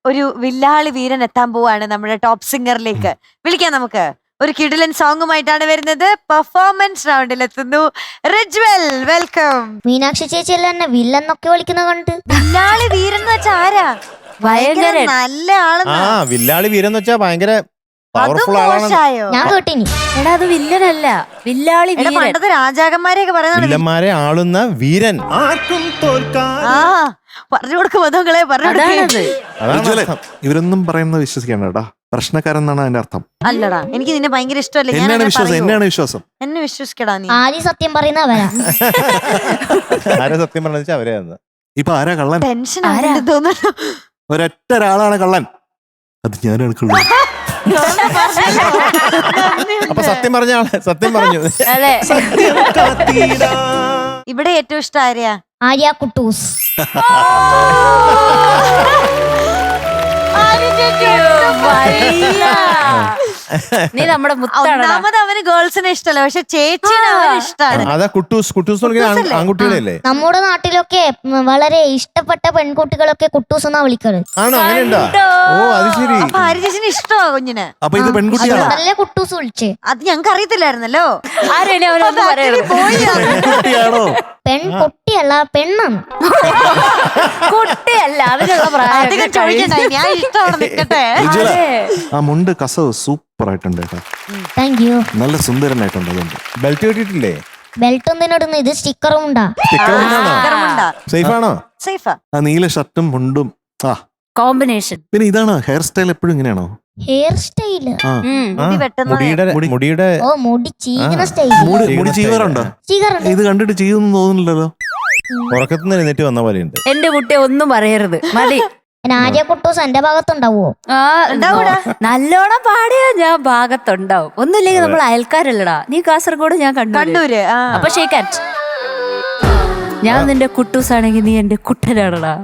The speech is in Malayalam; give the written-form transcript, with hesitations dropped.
ഒരു വില്ലാളി വീരൻ എത്താൻ പോവാണ് നമ്മുടെ ടോപ്പ് സിംഗറിലേക്ക്. വിളിക്കാം നമുക്ക്. ഒരു കിടിലൻ സോങ്ങുമായിട്ടാണ് വരുന്നത്. പെർഫോമൻസ് റൗണ്ടിൽ എത്തുന്നു റിജ്വൽ. വെൽക്കം. മീനാക്ഷി ചേച്ചി അല്ല എന്നെ വില്ലെന്നൊക്കെ വിളിക്കുന്ന കണ്ട്. വില്ലാളി വീരൻ എന്ന് വെച്ചാ ആരാ? ഭയങ്കര നല്ല ആളെന്ന്. വില്ലാളി വീരൻ എന്ന് വെച്ചാ ഭയങ്കര പവർഫുൾ ആളാണ്. ഞാൻ കേട്ടിനി. എടാ അത് വില്ലനല്ല, വില്ലാളി വീരൻ. പണ്ടത്തെ രാജാക്കന്മാരെയൊക്കെ പറയുന്നത് വില്ലന്മാരെ ആളുന്ന വീരൻ. ആർക്കും തോൽക്കാൻ. പറഞ്ഞു കൊടുക്കും മതങ്ങളെ പറഞ്ഞു. ഇവരൊന്നും പറയുന്നത് വിശ്വസിക്കണ്ട, പ്രശ്നക്കാരെന്നാണ് അതിന്റെ അർത്ഥം. അല്ലടാ, എനിക്ക് നിന്നെ ഭയങ്കര ഇഷ്ടമല്ലേ. എന്നാണ് വിശ്വാസം? എന്നെ വിശ്വസിക്കടാ നീ. ആദ്യം സത്യം പറയുന്ന അവരാ. ആരാ സത്യം പറഞ്ഞ വെച്ചാൽ അവരെ വന്ന്. ഇപ്പൊ ആരാ കള്ളൻ? ടെൻഷൻ തോന്നുന്നു. ഒരൊറ്റ ഒരാളാണ് കള്ളൻ, അത് ഞാനാണ് കള്ളൻ. അപ്പൊ സത്യം പറഞ്ഞ ആള് സത്യം പറഞ്ഞു. അതെ. ഇവിടെ ഏറ്റവും ഇഷ്ടം ആരെയാ? ആര്യ കുട്ടൂസ്. നീ നമ്മുടെ ഒന്നാമത് അവന് ഗേൾസിനെ ഇഷ്ടമല്ല, പക്ഷെ ചേച്ചിനെ അവന് ഇഷ്ടമാണ്. അതാ കുട്ടൂസ്. കുട്ടൂസ് ആൺകുട്ടികളല്ലേ? നമ്മുടെ നാട്ടിലൊക്കെ വളരെ ഇഷ്ടപ്പെട്ട പെൺകുട്ടികളൊക്കെ കുട്ടൂസ് എന്നാ വിളിക്കല്. ആണോ? അങ്ങനെയുണ്ടോ? ഓ അത് ശരി. അപ്പൊ ഹരി ചേച്ചിന് ഇഷ്ടമാ കുഞ്ഞിന്. അപ്പൊ ഇത് പെൺകുട്ടിയാണോ? നല്ല കുട്ടൂസ് വിളിച്ചേ. അത് ഞങ്ങൾക്ക് അറിയത്തില്ലായിരുന്നല്ലോ. പെൺകുട്ടിയാണോ? പെൺകുട്ടിയല്ല, പെണ്ണാണ്. കുട്ടിയല്ല, അതിനുള്ള അധികം ചോദിക്കണ്ട, ഞാൻ ഇഷ്ടമാണ് നിക്കട്ടെ. ആ മുണ്ട് കസവ് സൂപ്പർ ആയിട്ടുണ്ട് കേട്ടോ. Thank you. നല്ല സുന്ദരനായിട്ടുണ്ട്. അതുകൊണ്ട് ബെൽറ്റ് കെട്ടിട്ടില്ലേ? ബെൽറ്റ് ഒന്നിനിടുന്നു. ഇത് സ്റ്റിക്കറും ഉണ്ടാ. സേഫ് ആണോ? സേഫാ. ആ നീല ഷർട്ടും മുണ്ടും. ആ കോമ്പിനേഷൻ. പിന്നെ ഇതാണ് ഹെയർ സ്റ്റൈൽ എപ്പോഴും ഇങ്ങനെയാണോ? Hair style. മുടിയുടെ ഓ മുടി ചീകുന്ന സ്റ്റൈല്. മുടി ചീവറുണ്ടോ? ചീകറുണ്ട്. ഇത് കണ്ടിട്ട് ചെയ്യുന്നു തോന്നുന്നില്ലല്ലോ. ഉറക്കത്തുനിന്ന് എഴുന്നേറ്റ് വന്ന പോലെയുണ്ട്. എന്റെ കുട്ടിയെ ഒന്നും പറയരുത്, മതി. ആര്യ കുട്ടൂസ് എന്റെ ഭാഗത്തുണ്ടാവോ? നല്ലോണം പാടിയാ ഞാൻ ഭാഗത്തുണ്ടാവും. ഒന്നുമില്ലെങ്കിൽ നമ്മൾ അയൽക്കാരല്ലടാ. നീ കാസർഗോഡ്, ഞാൻ കണ്ണൂര്. അപ്പൊ ഷേക്കാറ്റ്. ഞാൻ നിന്റെ കുട്ടൂസ് ആണെങ്കിൽ നീ എന്റെ കുട്ടനാണടാ.